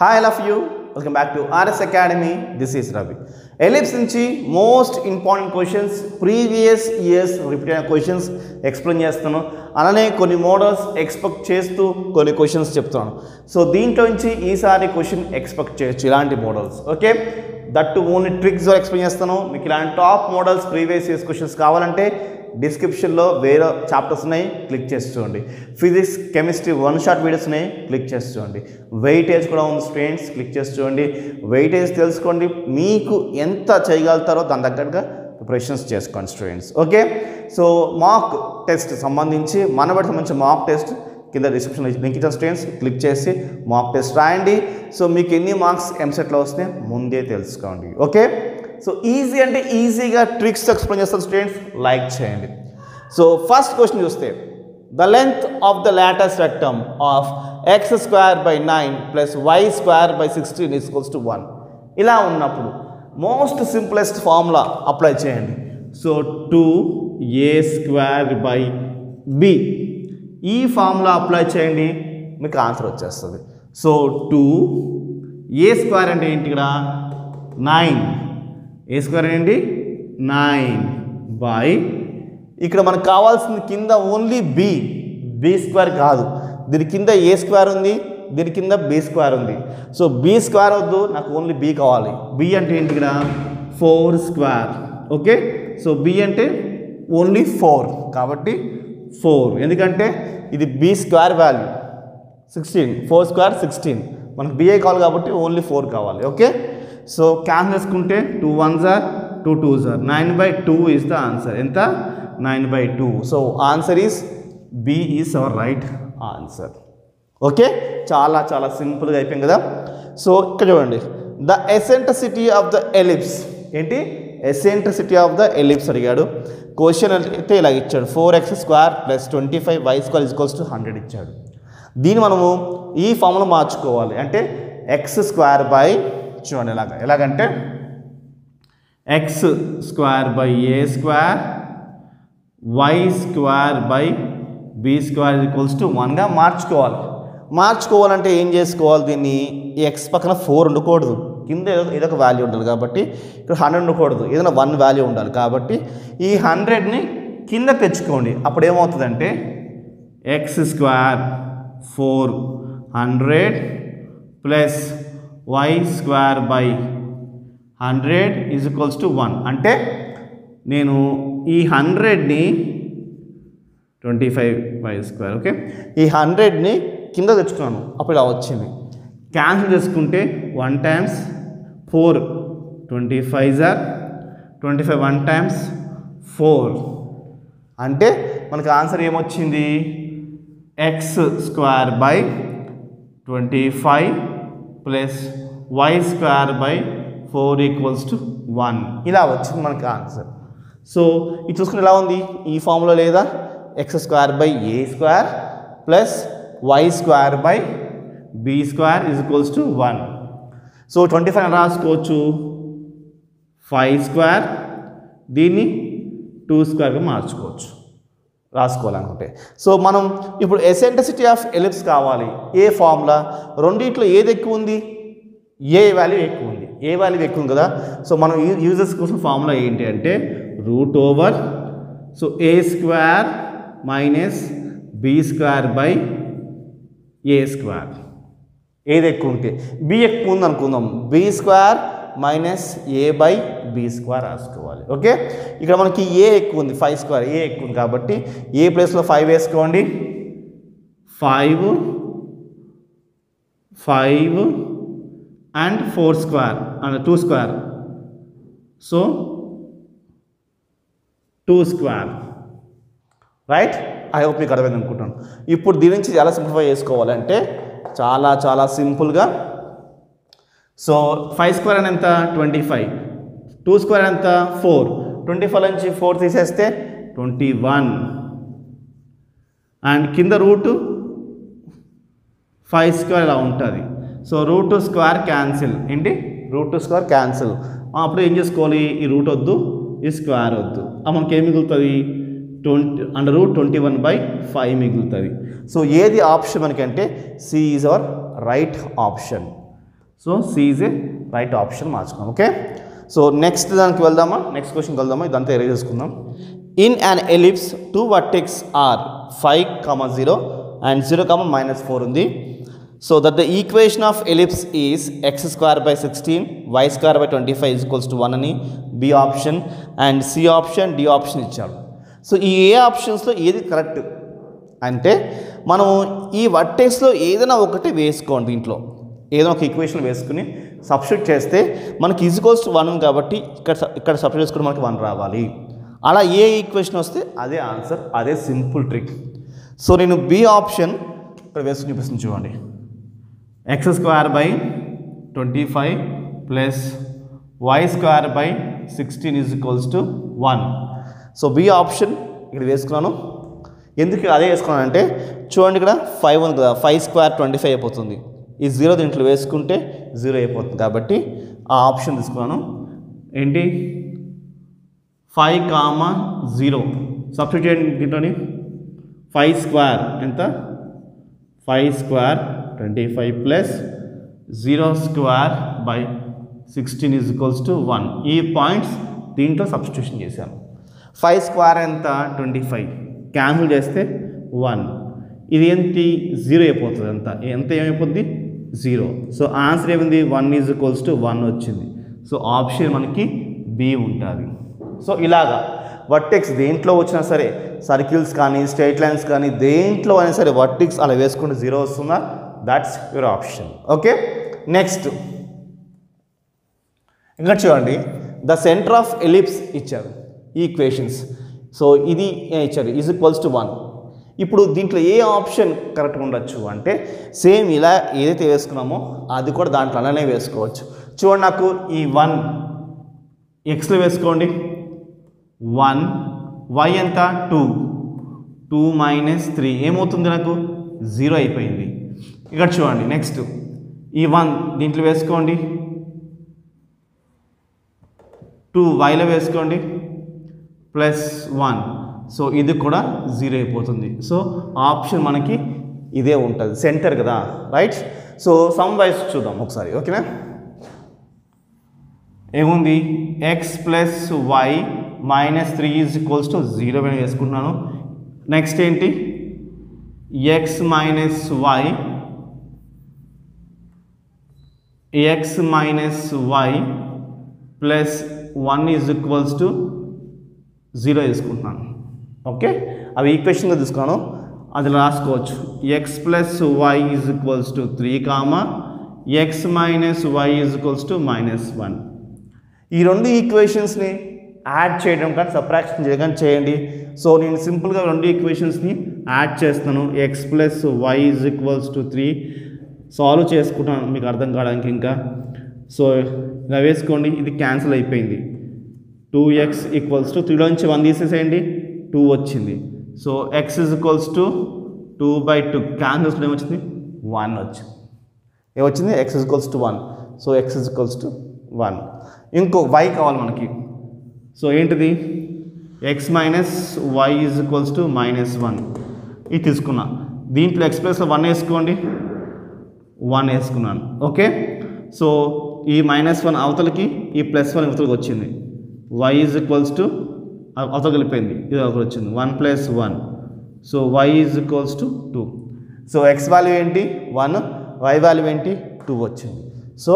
Hi, all of you. Welcome back to RS Academy. This is Ravi. Ellipse నుంచి most important questions, previous years repeated questions explain చేస్తాను. అలానే కొన్ని models expect చేస్తూ కొన్ని questions చెప్తాను. So దీంట్లో నుంచి ఈసారి క్వశ్చన్ ఎక్స్పెక్ట్ చేయొచ్చు ఇలాంటి models. Okay, that only tricks explain చేస్తాను. మీకు ఇలాంటి top models previous years questions కావాలంటే డిస్క్రిప్షన్లో వేరే చాప్టర్స్ ఉన్నాయి, క్లిక్ చేసి చూడండి. Physics chemistry one shot videos ఉన్నాయి, క్లిక్ చేసి చూడండి. వెయిటేజ్ కూడా ఉంది స్టూడెంట్స్, క్లిక్ చేసి చూడండి. వెయిటేజ్ తెలుసుకోండి, మీకు ఎంత చేయగలుగుతారో దాని తగ్గట్టుగా ప్రిపరేషన్స్ చేసుకోండి students. Okay, so mock test సంబంధించి మనబడి సంబంధించిన మాక్ టెస్ట్ కింద డిస్క్రిప్షన్లో లింక్ ఇచ్చిన స్టూడెంట్స్ క్లిక్ చేసి మాక్ టెస్ట్ రాయండి. సో మీకు ఎన్ని మార్క్స్ ఎంసెట్లో వస్తే ముందే తెలుసుకోండి. ఓకే, సో ఈజీ అంటే ఈజీగా ట్రిక్స్ ఎక్స్ప్లెయిన్ చేస్తారు స్టూడెంట్స్, లైక్ చేయండి. సో ఫస్ట్ క్వశ్చన్ చూస్తే the length of the లాటెస్ట్ rectum of x² by 9 plus y² by 16 equals to 1. ఇలా ఉన్నప్పుడు మోస్ట్ సింప్లెస్ట్ ఫార్ములా అప్లై చేయండి. సో 2a² by b ఈ formula apply చేయండి, మీకు ఆన్సర్ వచ్చేస్తుంది. సో 2a² అంటే ఏంటి, ఇక్కడ 9, a² ఏంటి 9 బై ఇక్కడ మనకు కావాల్సింది కింద ఓన్లీ b² కాదు, దీని కింద a² ఉంది, దీని కింద b² ఉంది. సో b² వద్దు, నాకు ఓన్లీ b కావాలి. b అంటే ఏంటి, ఇక్కడ 4². ఓకే, సో b అంటే ఓన్లీ 4 కాబట్టి 4, ఎందుకంటే ఇది b² వాల్యూ 16, 4² 16, మనకు ba కావాలి కాబట్టి ఓన్లీ 4 కావాలి. ఓకే, సో క్యాన్సిల్ చేసుకుంటే 2 1s are 2 2s are 9/2 is the answer. ఎంత 9/2. So answer is B is our right answer. Okay, చాలా చాలా సింపుల్గా అయిపోయింది కదా. సో ఇక్కడ చూడండి, the eccentricity of the ellipse ఏంటి, ఎసెంట్రిసిటీ ఆఫ్ ద ఎలిప్స్ అడిగాడు. క్వశ్చన్ అయితే ఇలా ఇచ్చాడు, 4x² + 25y² ఈక్వల్స్ టు 100 ఇచ్చాడు. దీన్ని మనము ఈ ఫార్ములా మార్చుకోవాలి. అంటే x² బై చూడండి ఎలాగంటే x² by a² y² by b² equals to 1గా మార్చుకోవాలంటే ఏం చేసుకోవాలి, దీన్ని x పక్కన 4 ఉండకూడదు, కింద ఏదో ఒక వాల్యూ ఉండాలి కాబట్టి ఇక్కడ 100 ఉండకూడదు, ఏదైనా 1 వాల్యూ ఉండాలి కాబట్టి ఈ 100ని కింద తెచ్చుకోండి. అప్పుడు ఏమవుతుందంటే x² 400 plus y² by 100 is equals to 1. అంటే నేను ఈ 100ని 25y², ఓకే, ఈ 100ని కింద తెచ్చుకున్నాను, అప్పుడు ఇలా వచ్చింది. క్యాన్సిల్ చేసుకుంటే 1 times 4 25s are 25, 1 times 4 అంటే మనకు ఆన్సర్ ఏమొచ్చింది, x² by 25 plus y² by 4 equals to 1. ఇలా వచ్చింది మనకి ఆన్సర్. సో ఇది చూసుకుని ఎలా ఉంది, ఈ ఫార్ములా లేదా x² by a² plus y² by b² is equals to 1. So 25 రాసుకోవచ్చు, 5², దీన్ని 2²గా మార్చుకోవచ్చు రాసుకోవాలనుకుంటే. సో మనం ఇప్పుడు ఎసెంట్రిసిటీ ఆఫ్ ఎలిప్స్ కావాలి. ఏ ఫార్ములా, రెండిట్లో ఏది ఎక్కువ ఉంది, ఏ వాల్యూ ఎక్కువ ఉంది, ఏ వాల్యూ ఎక్కువ ఉంది కదా. సో మనం యూజర్స్ కోసం ఫార్ములా ఏంటి అంటే √, so a² minus b² by a². ఏది ఎక్కువ ఉంటే, b ఎక్కువ ఉంది అనుకుందాం, b² minus a by b² రాసుకోవాలి. ఓకే, ఇక్కడ మనకి a ఎక్కువ ఉంది, 5², a ఎక్కువ ఉంది కాబట్టి a ప్లేస్లో 5 వేసుకోండి. 5 and 4² and 2², so 2², right. I hope మీకు అర్థమైంది అనుకుంటున్నాను. ఇప్పుడు దీని నుంచి ఎలా సింప్లిఫై చేసుకోవాలంటే చాలా చాలా సింపుల్గా. సో 5² అని ఎంత 25, 2² ఎంత 4, 25 నుంచి 4 తీసేస్తే 21 అండ్ కింద √5² ఇలా ఉంటుంది. సో √2² క్యాన్సిల్, ఏంటి √2² క్యాన్సిల్. అప్పుడు ఏం చేసుకోవాలి, ఈ రూట్ వద్దు, ఈ స్క్వేర్ వద్దు, మనకి ఏం మిగులుతుంది, √21/5 మిగులుతుంది. సో ఏది ఆప్షన్ మనకంటే C is our right option. So C is a right option మార్చుకున్నాం. ఓకే, సో నెక్స్ట్ దానికి వెళ్దామా, నెక్స్ట్ క్వశ్చన్కి వెళ్దామా, ఇదంతా ఎరేజ్ చేసుకుందాం. In an ellipse 2 vertex are 5, 0 and 0, -4 ఉంది. So that the equation of ellipse is x² 16 y² 25 = 1 అని B option and C option D option ఇచ్చాడు. సో ఈ ఏ ఆప్షన్స్లో ఏది కరెక్ట్ అంటే మనము ఈ వర్టెక్స్లో ఏదైనా ఒకటి వేసుకోండి, దీంట్లో ఏదైనా ఒక ఈక్వేషన్ వేసుకుని సబ్స్టిట్యూట్ చేస్తే మనకి =1 కాబట్టి ఇక్కడ సబ్స్టిట్యూట్ చేసుకుంటే మనకి 1 రావాలి. అలా ఏ ఈక్వేషన్ వస్తే అదే ఆన్సర్, అదే సింపుల్ ట్రిక్. సో నేను బి ఆప్షన్ ఇక్కడ వేసుకుని చూపిస్తుంది చూడండి. x² 25 + y² 16 = 1. So B option ఇక్కడ వేసుకున్నాను. ఎందుకు అదే వేసుకున్నాను అంటే చూడండి, ఇక్కడ 5 ఉంది కదా, 5² 25 అయిపోతుంది. ఈ 0 దీంట్లో వేసుకుంటే 0 అయిపోతుంది కాబట్టి ఆ ఆప్షన్ తీసుకున్నాను. ఏంటి 5, 0 సబ్స్టిట్యూట్ చేయండి దీంట్లోని. 5² ఎంత 5² 25 + 0² 16 = 1. ఈ పాయింట్స్ దీంట్లో సబ్స్టిట్యూషన్ చేశాను. 5² ఎంత 25, క్యాన్సిల్ చేస్తే 1, ఇది ఏంటి 0 అయిపోతుంది. ఎంత ఏమైపోద్ది 0. సో ఆన్సర్ ఏముంది 1 = 1 వచ్చింది. సో ఆప్షన్ మనకి బి ఉంటుంది. సో ఇలాగా వర్టెక్స్ దేంట్లో వచ్చినా సరే, సర్కిల్స్ కానీ స్ట్రైట్ లైన్స్ కానీ దేంట్లో అయినా సరే వర్టెక్స్ అలా వేసుకుంటే 0 వస్తుందా, that's your option. Okay, next ఇంకా చూడండి, ద సెంటర్ ఆఫ్ ఎలిప్స్ ఇచ్చారు ఈక్వేషన్స్. సో ఇది ఇచ్చారు =1. ఇప్పుడు దీంట్లో ఏ ఆప్షన్ కరెక్ట్గా ఉండొచ్చు అంటే సేమ్ ఇలా ఏదైతే వేసుకున్నామో అది కూడా దాంట్లో అలానే వేసుకోవచ్చు. చూడండి, నాకు ఈ 1 ఎక్స్లో వేసుకోండి, 1 y ఎంత 2 - 3 ఏమవుతుంది నాకు 0 అయిపోయింది. ఇక్కడ చూడండి, నెక్స్ట్ ఈ 1 దీంట్లో వేసుకోండి, 2 yలో వేసుకోండి +1. సో ఇది కూడా 0 అయిపోతుంది. సో ఆప్షన్ మనకి ఇదే ఉంటుంది, సెంటర్ కదా, రైట్. సో సమ్ వైజ్ చూద్దాం ఒకసారి. ఓకేనా, ఏముంది x + y - 3 = 0 అని వేసుకుంటున్నాను. నెక్స్ట్ ఏంటి x - y +1 = 0 వేసుకుంటున్నాను. ఓకే, అవి ఈక్వేషన్గా తీసుకున్నాను, అది రాసుకోవచ్చు. x + y = 3, x - y = -1. ఈ రెండు ఈక్వేషన్స్ని యాడ్ చేయడం కానీ సబ్ట్రాక్షన్ చేయడం కానీ చేయండి. సో నేను సింపుల్గా రెండు ఈక్వేషన్స్ని యాడ్ చేస్తాను. x + y = 3 సాల్వ్ చేసుకుంటాను మీకు అర్థం కావడానికి. ఇంకా సో ఇలా వేసుకోండి, ఇది క్యాన్సిల్ అయిపోయింది. 2x = 3లో నుంచి 1 తీసేసేయండి, 2 వచ్చింది. సో x = 2/2 క్యాన్సిల్స్లో ఏమొచ్చింది 1 వచ్చింది. ఏమొచ్చింది x = 1. So x = 1. ఇంకో y కావాలి మనకి. సో ఏంటిది x - y = -1. ఇది తీసుకున్నా. దీంట్లో x ప్లస్లో 1 వేసుకోండి, 1 వేసుకున్నాను. ఓకే, సో ఈ -1 అవతలకి, ఈ +1 అవతలకి వచ్చింది. y = అవతలకి వెళ్ళిపోయింది, ఇది ఒకటి వచ్చింది 1 + 1. So y = 2. So x value ఏంటి 1, y వాల్యూ ఏంటి 2 వచ్చింది. So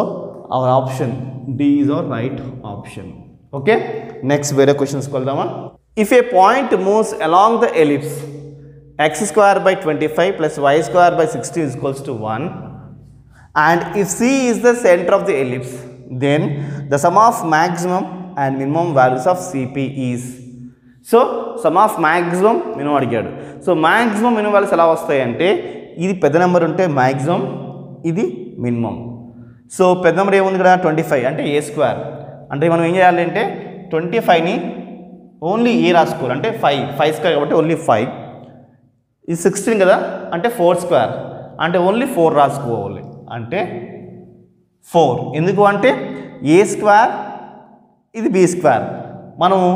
our option D is our right option. Okay, next వేరే క్వశ్చన్స్కి వెళ్దామా. If a point moves along the ellipse x² / 25 + y² / 16 = 1 and if C is the center of the ellipse, then the sum of maximum and minimum values of CP is. So some of maximum minimum అడిగాడు. So maximum minimum values ఎలా వస్తాయి అంటే ఇది పెద్ద number ఉంటే maximum, ఇది minimum. So పెద్ద number ఏముంది ఇక్కడ 25 అంటే a². అంటే మనం ఏం చేయాలి అంటే 25ని ఓన్లీ ఏ రాసుకోవాలి అంటే 5² కాబట్టి ఓన్లీ 5. ఇది 16 కదా అంటే 4² అంటే ఓన్లీ 4 రాసుకోవాలి అంటే 4. ఎందుకు అంటే a², ఇది b². మనము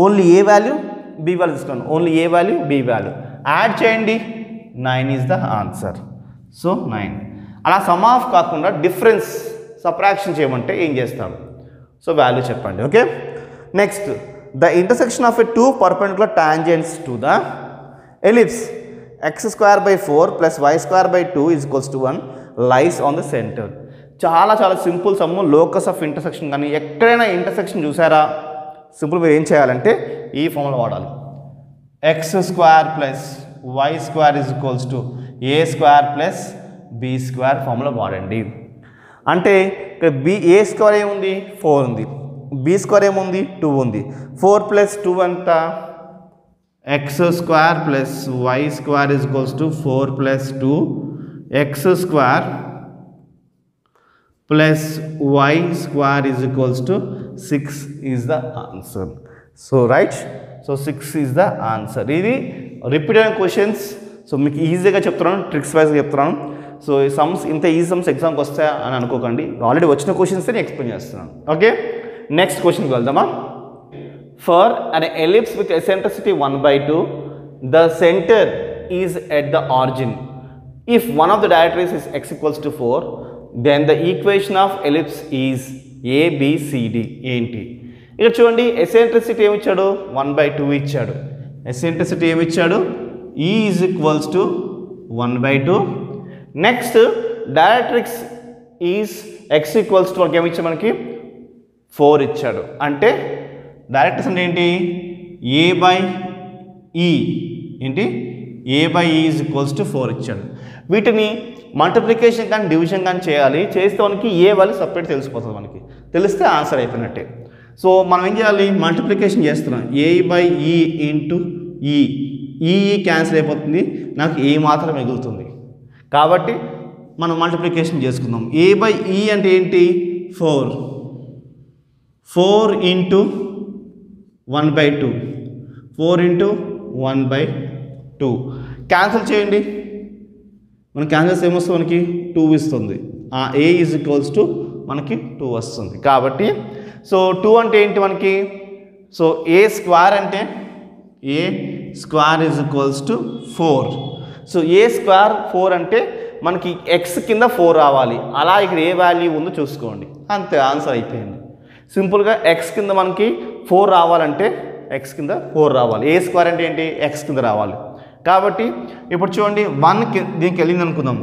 only A value B value తీసుకోండి, only A value B value add చేయండి, 9 ఈజ్ ద ఆన్సర్. సో 9. అలా సమ్ ఆఫ్ కాకుండా డిఫరెన్స్ సబ్ట్రాక్షన్ చేయమంటే ఏం చేస్తాం? సో వాల్యూ చెప్పండి. Okay, next the intersection of a two perpendicular tangents to the ellipse x² 4 + y² 2 = 1 lies on the centre. చాలా చాలా simple సమ్ము. లోకస్ ఆఫ్ ఇంటర్సెక్షన్ కానీ ఎక్కడైనా ఇంటర్సెక్షన్ చూసారా, సింపుల్ మీరు ఏం చేయాలంటే ఈ ఫార్ములా వాడాలి. x² + y² = a² + b² formula వాడండి. అంటే ఇక్కడ a² ఏముంది? 4 ఉంది. b² ఏముంది? 2 ఉంది. 4 + 2 ఎంత? x² + y² = 4 + 2 x² + y² = 6 is the answer. So right, so 6 is the answer. ఇది రిపీటెడ్ క్వశ్చన్స్. సో మీకు ఈజీగా చెప్తున్నాను, ట్రిక్స్ వైజ్గా చెప్తున్నాను. సో ఈ సమ్స్ ఇంత ఈజీ సమ్స్ ఎగ్జామ్కి వస్తాయా అని అనుకోకండి, ఆల్రెడీ వచ్చిన క్వశ్చన్స్ నేను ఎక్స్ప్లెయిన్ చేస్తున్నాను. ఓకే, నెక్స్ట్ క్వశ్చన్కి వెళ్దామా. For an ellipse with eccentricity 1/2 the center is at the origin. If one of the directories is x = 4, then the equation of ellipse is ABCD. ఏంటి ఇక్కడ చూడండి, ఎసెంట్రిసిటీ ఏమి ఇచ్చాడు? 1/2 ఇచ్చాడు. ఎసెంట్రిసిటీ ఏమి ఇచ్చాడు? E = 1/2. Next directrix is x = ఏమి ఇచ్చాడు మనకి? 4 ఇచ్చాడు. అంటే డైరెక్ట్రిక్స్ అంటే ఏంటి? A/E ఏంటి? A/E = 4 ఇచ్చాడు. వీటిని మల్టిప్లికేషన్ కానీ డివిజన్ కానీ చేయాలి. చేస్తే మనకి ఏ వాల్యూ సపరేట్ తెలిసిపోతుంది. మనకి తెలిస్తే ఆన్సర్ అయిపోయినట్టే. సో మనం ఏం చేయాలి? మల్టిప్లికేషన్ చేస్తున్నాం. A/E × E. ఈ క్యాన్సిల్ అయిపోతుంది, నాకు ఏ మాత్రం మిగులుతుంది. కాబట్టి మనం మల్టిప్లికేషన్ చేసుకుందాం. A/E అంటే ఏంటి? 4 × 1/2 4 × 1/2 క్యాన్సిల్ చేయండి. మన క్యాన్సిల్స్ ఏమొస్తుంది? మనకి 2 ఇస్తుంది. ఆ A = మనకి 2 వస్తుంది. కాబట్టి సో 2 అంటే ఏంటి మనకి? సో A² అంటే A² = 4. సో A² 4 అంటే మనకి x కింద 4 రావాలి. అలా ఇక్కడ ఏ వాల్యూ ఉందో చూసుకోండి, అంతే, ఆన్సర్ అయిపోయింది. సింపుల్గా x కింద మనకి 4 రావాలంటే x కింద 4 రావాలి. A² అంటే ఏంటి? x కింద రావాలి. కాబట్టి ఇప్పుడు చూడండి, 1 దీనికి వెళ్ళింది అనుకుందాం,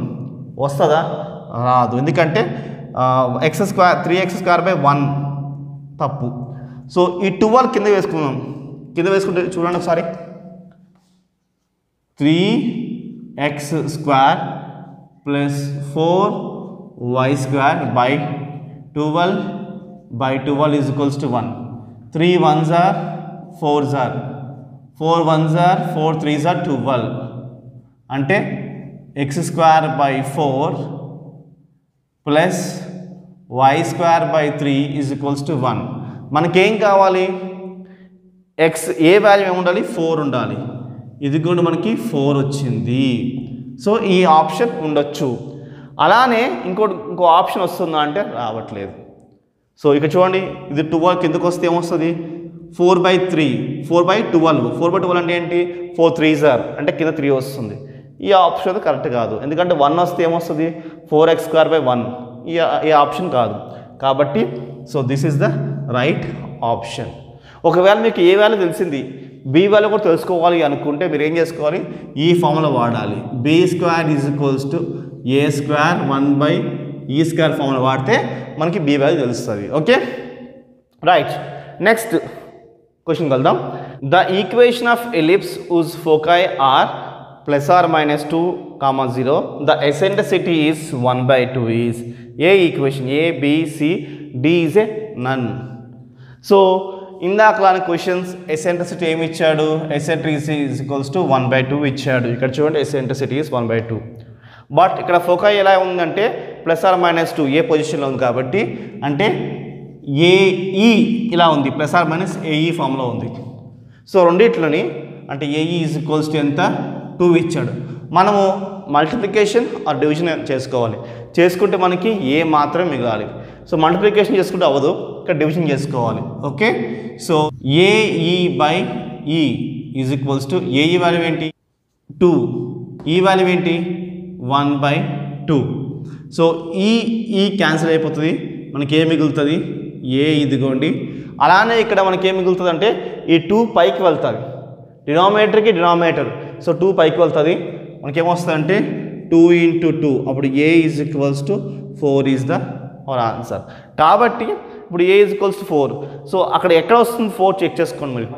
వస్తుందా? రాదు. ఎందుకంటే x², 1 తప్పు. సో ఈ 12 కింద వేసుకుందాం. కింద వేసుకుంటే చూడండి ఒకసారి, 3x² + 4y² / 12 = 1. 3 1s are 4s are 4 1s are 4 3s are 12. అంటే x² / 4 + y² / 3 = 1. మనకేం కావాలి? x ఏ వాల్యూ ఏముండాలి? 4 ఉండాలి. ఇది కూడా మనకి 4 వచ్చింది. సో ఈ ఆప్షన్ ఉండొచ్చు. అలానే ఇంకో ఆప్షన్ వస్తుందా అంటే రావట్లేదు. సో ఇక్కడ చూడండి, ఇది 12 కిందకు వస్తే ఏమొస్తుంది? 4/3 4/12 4/12 అంటే ఏంటి? 4 3s are అంటే కింద 3 వస్తుంది. ఈ ఆప్షన్ అయితే కరెక్ట్ కాదు. ఎందుకంటే 1 వస్తే ఏమొస్తుంది? 4x² / 1. ఈ ఆప్షన్ కాదు. కాబట్టి so this is the right option. ఒకవేళ మీకు ఏ వాల్యూ తెలిసింది, బి వాల్యూ కూడా తెలుసుకోవాలి అనుకుంటే మీరు ఏం చేసుకోవాలి? ఈ ఫార్ములా వాడాలి. B² = A² 1/E² ఫార్ములా వాడితే మనకి బి వాల్యూ తెలుస్తుంది. Okay, right. నెక్స్ట్ క్వశ్చన్కి వెళ్దాం. The equation of ellipse whose foci are ±2, 0, the eccentricity is 1/2 is ఏ equation? A, B, C, D is a none. So ఇందాకలాని క్వశ్చన్స్ ఎసెంట్రిసిటీ ఏమి ఇచ్చాడు? Eccentricity = 1/2 ఇచ్చాడు. ఇక్కడ చూడండి, ఎసెంట్రిసిటీ is 1/2. బట్ ఇక్కడ ఫోకై ఎలా ఉందంటే ±2 ఏ పొజిషన్లో ఉంది. కాబట్టి అంటే AE ఇలా ఉంది, ±AE ఫామ్లో ఉంది. సో రెండిట్లని అంటే AE = ఎంత? 2 ఇచ్చాడు. మనము మల్టిప్లికేషన్ ఆర్ డివిజన్ చేసుకోవాలి. చేసుకుంటే మనకి ఏ మాత్రం మిగలాలి. సో మల్టిప్లికేషన్ చేసుకుంటే అవ్వదు, ఇక్కడ డివిజన్ చేసుకోవాలి. Okay, so AE/E = AE value ఏంటి? 2. ఈ వాల్యూ ఏంటి? 1/2. సో ఈ క్యాన్సిల్ అయిపోతుంది, మనకి ఏం మిగులుతుంది ఏ ఇదిగోండి. అలానే ఇక్కడ మనకి ఏం మిగులుతుంది అంటే ఈ 2 పైకి వెళ్తుంది, డినామినేటర్కి డినామినేటర్, సో 2 పైకి వెళ్తుంది. మనకేమొస్తుంది అంటే 2 × 2, అప్పుడు a is equals to 4 is the our answer. కాబట్టి ఇప్పుడు a is equals to 4. So అక్కడ ఎక్కడ వస్తుంది 4 చెక్ చేసుకోండి మరి.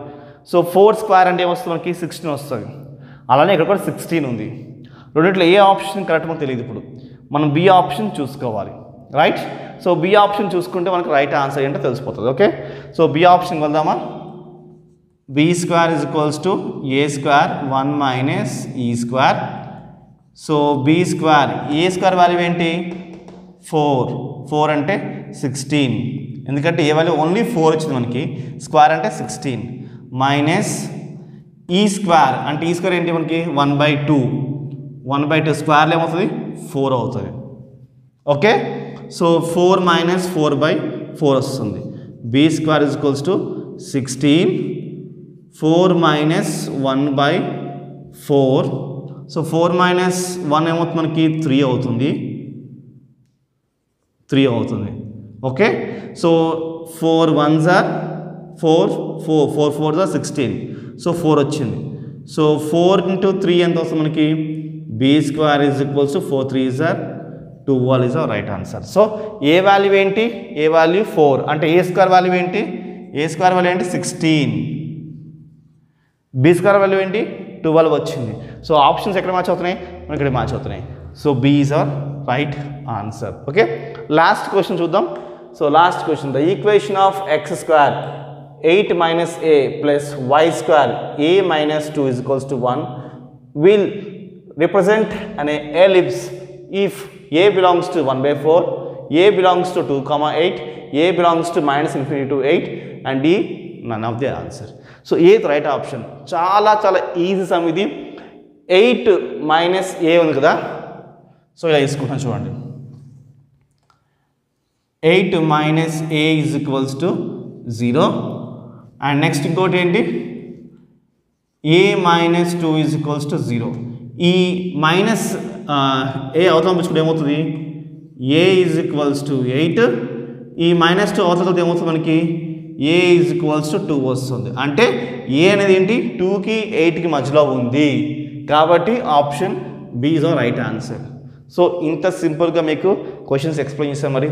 సో 4 స్క్వేర్ అంటే ఏమొస్తుంది మనకి 16 వస్తుంది. అలానే ఇక్కడ కూడా 16 ఉంది. రెండింటిలో ఏ ఆప్షన్ కరెక్ట్ మనకు తెలియదు. ఇప్పుడు మనం బి ఆప్షన్ చూసుకోవాలి, రైట్. సో బి ఆప్షన్ చూసుకుంటే మనకు రైట్ ఆన్సర్ ఏంటో తెలిసిపోతుంది. ఓకే, సో బి ఆప్షన్కి వెళ్దామా. B square is equals to A square 1 minus E square. So B square, A square value ఏంటి 4 అంటే 16, ఎందుకంటే ఏ వాల్యూ ఓన్లీ 4 వచ్చింది మనకి, స్క్వేర్ అంటే 16 మైనస్ ఈ స్క్వేర్ అంటే ఈ స్క్వేర్ ఏంటి మనకి 1/2 స్క్వేర్లో ఏమవుతుంది 4 అవుతుంది. ఓకే, సో 4 మైనస్ 4/4 వస్తుంది. B square is equals to 16, 4 minus 1/4. So 4 minus 1 ఏమవుతుంది మనకి 3 అవుతుంది, 3 అవుతుంది. Okay, so 4 1s are 4, 4 4s are 16, so 4 వచ్చింది. సో 4 × 3 ఎంత వస్తుంది మనకి, B square is equals to 4 3s are 12 is our right answer. So A value ఏంటి, ఏ వాల్యూ 4 అంటే ఏ స్క్వేర్ వాల్యూ ఏంటి, ఏ స్క్వేర్ వాల్యూ ఏంటి 16, బి స్క్వేర్ వాల్యూ ఏంటి 12 వచ్చింది. సో ఆప్షన్స్ ఎక్కడ మ్యాచ్ అవుతున్నాయి, మనకి ఇక్కడ మ్యాచ్ అవుతున్నాయి. So b is our right answer. Okay, last question చూద్దాం. So last question, the equation of x square 8 minus a plus y square a minus 2 is equals to 1 will represent an ellipse if a belongs to 1/4, a belongs to 2,8, a belongs to -∞ to 8 and d none of the answer. So a is the right option. చాలా easy some ఇది. 8 minus a ఉంది కదా, so ఇలా తీసుకుంటాం చూడండి. 8 minus a is equals to 0. And next ఇంకోటి ఏంటి, ఏ minus 2 is equals to 0. ఈ మైనస్ ఏ అవతల పంపించుకుంటే ఏమవుతుంది, ఏ ఈజ్ ఈక్వల్స్ టు 8, ఈ -2 అవతల ఏమవుతుంది మనకి, ఏ ఈజ్ ఈక్వల్స్ టు 2 వస్తుంది. అంటే ఏ అనేది ఏంటి 2కి 8కి మధ్యలో ఉంది, కాబట్టి option B is our right answer. So ఇంత సింపుల్గా మీకు క్వశ్చన్స్ ఎక్స్ప్లెయిన్ చేస్తాను మరి.